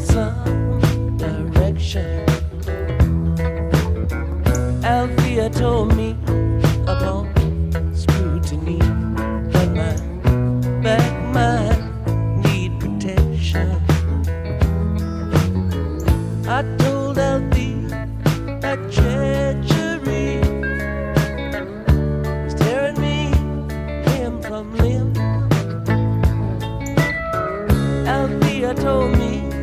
some direction. Althea told me upon scrutiny that my back might need protection. I told Althea that treachery is tearing me limb from limb. Althea told me